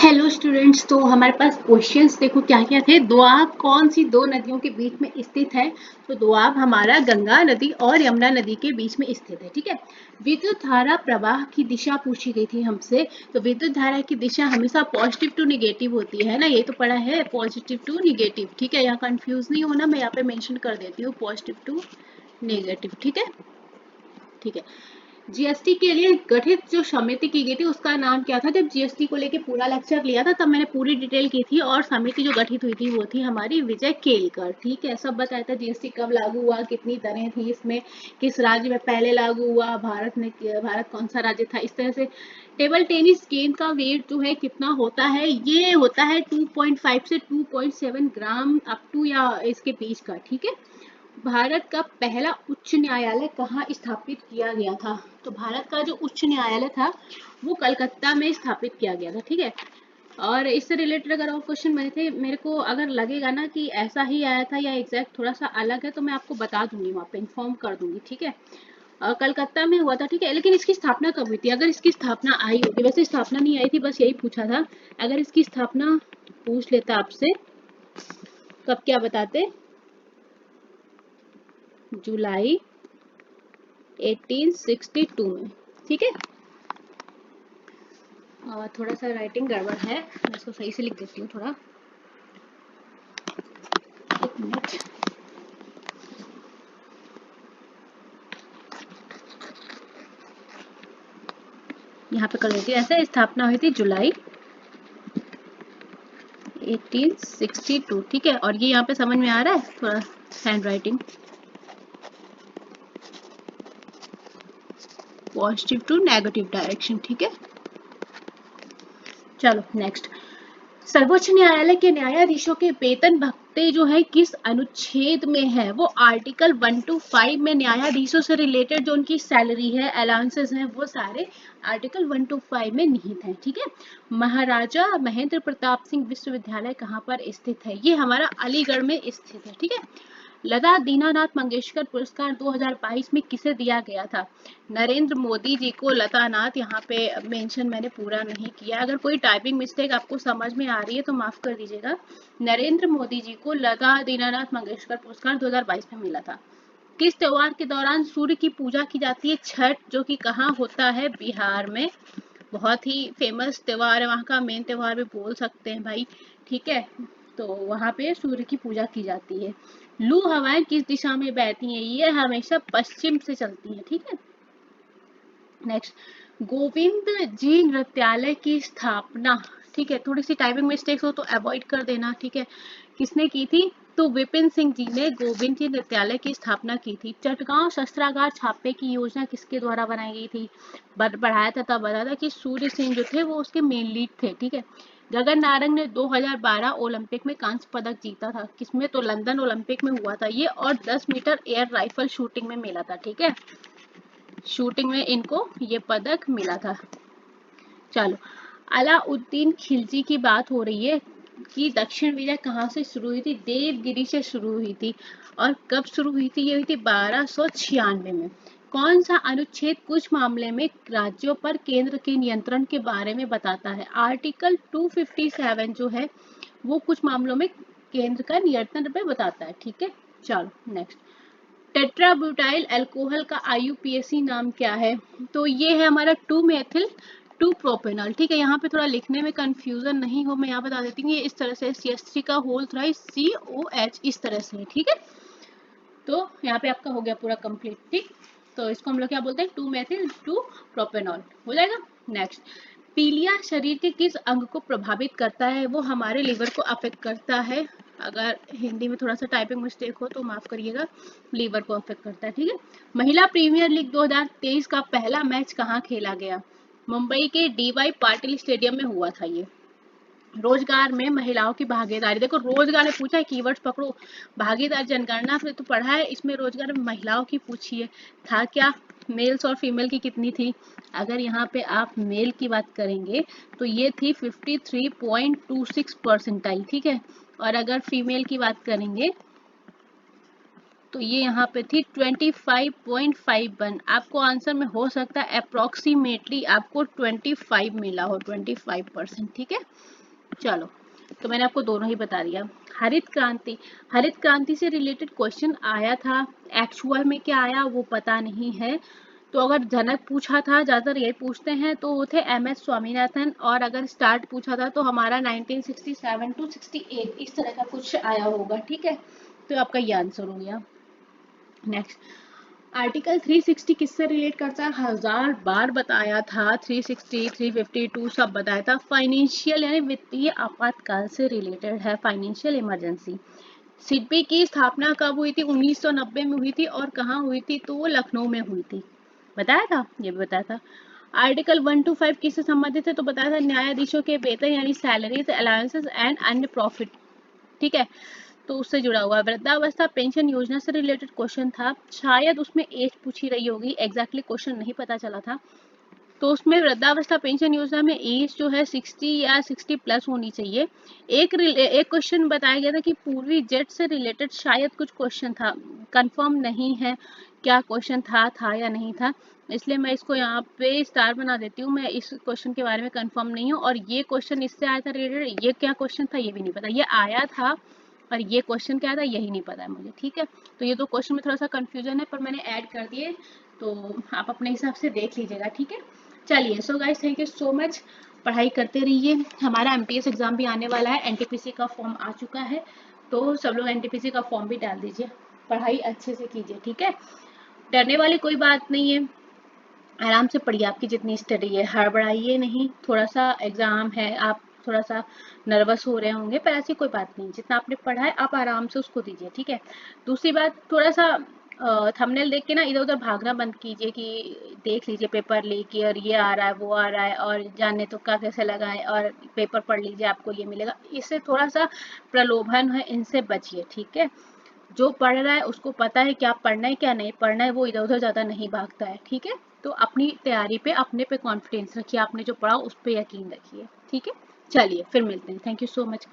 Hello students. तो हमारे पास questions देखो क्या क्या थे। दोआब कौन सी दो नदियों के बीच में स्थित है? तो दोआब हमारा गंगा नदी और यमुना नदी के बीच में स्थित है। ठीक है। विद्युत धारा प्रवाह की दिशा पूछी गई थी हमसे। तो विद्युत धारा की दिशा हमेशा पॉजिटिव टू निगेटिव होती है ना, ये तो पढ़ा है, पॉजिटिव टू निगेटिव। ठीक है, यहाँ कंफ्यूज नहीं होना, मैं यहाँ पे मेंशन कर देती हूँ पॉजिटिव टू नेगेटिव। ठीक है, ठीक है। जीएसटी के लिए गठित जो समिति की गई थी उसका नाम क्या था? जब जीएसटी को लेके पूरा लेक्चर लिया था तब मैंने पूरी डिटेल की थी, और समिति जो गठित हुई थी वो थी हमारी विजय केलकर। ठीक है, सब बताया था जीएसटी कब लागू हुआ, कितनी दरें थी इसमें, किस राज्य में पहले लागू हुआ, भारत कौन सा राज्य था, इस तरह से। टेबल टेनिस गेंद का वेट जो है कितना होता है? ये होता है 2.5 से 2.7 ग्राम अप टू या इसके बीच का। ठीक है। भारत का पहला उच्च न्यायालय कहाँ स्थापित किया गया था? तो भारत का जो उच्च न्यायालय था वो कलकत्ता में स्थापित किया गया था। ठीक है। और इससे रिलेटेड अगर और क्वेश्चन मेरे को अगर लगेगा ना कि ऐसा ही आया था या एग्जैक्ट थोड़ा सा अलग है तो मैं आपको बता दूंगी, वहाँ पे इन्फॉर्म कर दूंगी। ठीक है। कलकत्ता में हुआ था। ठीक है, लेकिन इसकी स्थापना कब हुई थी? अगर इसकी स्थापना आई होती, वैसे स्थापना नहीं आई थी, बस यही पूछा था। अगर इसकी स्थापना पूछ लेता आपसे कब, क्या बताते? जुलाई 1862 में। ठीक है। थोड़ा सा राइटिंग गड़बड़ है, मैं इसको सही से लिख देती हूँ थोड़ा, एक मिनट। यहाँ पे कर देती हूँ ऐसे। स्थापना हुई थी जुलाई 1862। ठीक है, और ये यहाँ पे समझ में आ रहा है थोड़ा handwriting? Positive to negative direction. ठीक है, चलो नेक्स्ट। सर्वोच्च न्यायालय के न्यायाधीशों के वेतन भत्ते जो है किस अनुच्छेद में है? वो आर्टिकल 1 to 5 में न्यायाधीशों से रिलेटेड जो उनकी सैलरी है, अलाउंसेस हैं, वो सारे आर्टिकल 1 to 5 में निहित है। ठीक है। महाराजा महेंद्र प्रताप सिंह विश्वविद्यालय कहाँ पर स्थित है? ये हमारा अलीगढ़ में स्थित है। ठीक है। लता दीनानाथ मंगेशकर पुरस्कार 2022 में किसे दिया गया था? नरेंद्र मोदी जी को लता नाथ, यहाँ पे मेंशन मैंने पूरा नहीं किया, अगर कोई टाइपिंग मिस्टेक आपको समझ में आ रही है तो माफ कर दीजिएगा। नरेंद्र मोदी जी को लता दीनानाथ मंगेशकर पुरस्कार 2022 में मिला था। किस त्योहार के दौरान सूर्य की पूजा की जाती है? छठ, जो कि कहाँ होता है? बिहार में। बहुत ही फेमस त्योहार है, वहाँ का मेन त्योहार भी बोल सकते हैं भाई। ठीक है, तो वहाँ पे सूर्य की पूजा की जाती है। लू हवाएं किस दिशा में बहती हैं? ये हमेशा पश्चिम से चलती हैं। ठीक है। नेक्स्ट, गोविंद जी नृत्यालय की स्थापना, ठीक है, थोड़ी सी टाइपिंग मिस्टेक्स हो तो अवॉइड कर देना। ठीक है, किसने की थी? तो विपिन सिंह जी ने गोविंद जी नृत्यालय की स्थापना की थी। चटगांव शस्त्रागार छापे की योजना किसके द्वारा बनाई गई थी? बढ़ाया था, तब बताया था कि सूर्य सिंह जो थे वो उसके मेन लीड थे। ठीक है। गगन नारंग ने 2012 ओलंपिक में कांस्य पदक जीता था। किसमें? तो लंदन ओलंपिक में हुआ था ये, और 10 मीटर एयर राइफल शूटिंग में मिला था। ठीक है, शूटिंग में इनको ये पदक मिला था। चलो, अलाउद्दीन खिलजी की बात हो रही है कि दक्षिण विजय कहाँ से शुरू हुई थी? देवगिरी से शुरू हुई थी। और कब शुरू हुई थी? ये हुई थी 1296 में। कौन सा अनुच्छेद कुछ मामले में राज्यों पर केंद्र के नियंत्रण के बारे में बताता है? आर्टिकल 257 जो है वो कुछ मामलों में केंद्र का नियंत्रण पे बताता है। ठीक है, चलो नेक्स्ट। टेट्राब्यूटाइल अल्कोहल का आईयूपीएसी नाम क्या है? तो ये है हमारा 2 मेथिल 2 प्रोपेनॉल। ठीक है, यहाँ पे थोड़ा लिखने में कंफ्यूजन नहीं हो, मैं यहाँ बता देती हूँ, ये इस तरह से CH3 का होल थ्राइस COH इस तरह से। ठीक है, तो यहाँ पे आपका हो गया पूरा कंप्लीट। ठीक, तो इसको हम लोग क्या बोलते हैं? 2 मेथिल 2 प्रोपेनॉल हो जाएगा। नेक्स्ट, पीलिया शरीर के किस अंग को प्रभावित करता है? वो हमारे लिवर को अफेक्ट करता है। अगर हिंदी में थोड़ा सा टाइपिंग मिस्टेक हो तो माफ करिएगा, लीवर को अफेक्ट करता है। ठीक है। महिला प्रीमियर लीग 2023 का पहला मैच कहाँ खेला गया? मुंबई के DY पाटिल स्टेडियम में हुआ था ये। रोजगार में महिलाओं की भागीदारी, देखो रोजगार में पूछा है, कीवर्ड्स पकड़ो। भागीदार जनगणना में तो पढ़ा है, इसमें रोजगार में महिलाओं की पूछी है, था क्या? मेल्स और फीमेल की कितनी थी? अगर यहाँ पे आप मेल की बात करेंगे तो ये थी 53.26 परसेंटाइल। ठीक है, और अगर फीमेल की बात करेंगे तो ये यहाँ पे थी 25.51। आपको आंसर में हो सकता है अप्रोक्सीमेटली आपको 25 मिला हो, 25%। ठीक है, चलो, तो मैंने आपको दोनों ही बता दिया। हरित क्रांति से रिलेटेड क्वेश्चन आया था, एक्चुअल में क्या आया वो पता नहीं है। तो अगर जनक पूछा था, ज्यादातर यही पूछते हैं, तो वो थे MS स्वामीनाथन। और अगर स्टार्ट पूछा था तो हमारा 1967 टू 68 इस तरह का कुछ आया होगा। ठीक है, तो आपका ये आंसर हो गया। नेक्स्ट, आर्टिकल 360 किससे रिलेट करता है? 1000 बार बताया था, 360, 352 सब बताया था। फाइनेंशियल यानी वित्तीय आपातकाल से रिलेटेड है, फाइनेंशियल इमरजेंसी। सिडबी की स्थापना कब हुई थी? 1990 में हुई थी। और कहाँ हुई थी? तो वो लखनऊ में हुई थी। बताया था, ये भी बताया था। आर्टिकल 125 किससे संबंधित है? तो बताया था न्यायाधीशों के वेतन यानी सैलरीज, अलाउंसेस एंड अन्य प्रॉफिट। ठीक है, तो उससे जुड़ा हुआ। वृद्धावस्था पेंशन योजना से रिलेटेड क्वेश्चन था, शायद उसमें एज पूछी रही होगी, एग्जैक्टली क्वेश्चन नहीं पता चला था। तो उसमें वृद्धावस्था पेंशन योजना में एज जो है 60 या 60 प्लस होनी चाहिए। एक क्वेश्चन बताया गया था कि पूर्वी जेट से रिलेटेड शायद कुछ क्वेश्चन था, कंफर्म नहीं है क्या क्वेश्चन था या नहीं था, इसलिए मैं इसको यहाँ पे स्टार बना देती हूँ। मैं इस क्वेश्चन के बारे में कंफर्म नहीं हूँ। और ये क्वेश्चन इससे आया था रिलेटेड, ये क्या क्वेश्चन था ये भी नहीं पता, ये आया था और ये क्वेश्चन क्या था यही नहीं पता है मुझे। ठीक है, तो ये तो क्वेश्चन में थोड़ा सा कंफ्यूजन है, पर मैंने ऐड कर दिए, तो आप अपने हिसाब से देख लीजिएगा। ठीक है, चलिए, so guys thank you so much. पढ़ाई करते रहिए, हमारा MPS एग्जाम भी आने वाला है, NTPC का फॉर्म आ चुका है, तो सब लोग NTPC का फॉर्म भी डाल दीजिए, पढ़ाई अच्छे से कीजिए। ठीक है, डरने वाली कोई बात नहीं है, आराम से पढ़िए, आपकी जितनी स्टडी है, हड़बड़ाइए नहीं। थोड़ा सा एग्जाम है, आप थोड़ा सा नर्वस हो रहे होंगे, पर ऐसी कोई बात नहीं, जितना आपने पढ़ा है आप आराम से उसको दीजिए। ठीक है, दूसरी बात, थोड़ा सा थंबनेल देख के ना इधर उधर भागना बंद कीजिए, कि देख लीजिए पेपर लीक और ये आ रहा है वो आ रहा है और जाने तो क्या कैसे लगा है, और पेपर पढ़ लीजिए आपको ये मिलेगा, इससे थोड़ा सा प्रलोभन है, इनसे बचिए। ठीक है, जो पढ़ रहा है उसको पता है क्या पढ़ना है क्या नहीं पढ़ना है, वो इधर उधर ज्यादा नहीं भागता है। ठीक है, तो अपनी तैयारी पे, अपने पे कॉन्फिडेंस रखिए, आपने जो पढ़ा उस पर यकीन रखिए। ठीक है, चलिए फिर मिलते हैं, थैंक यू सो मच।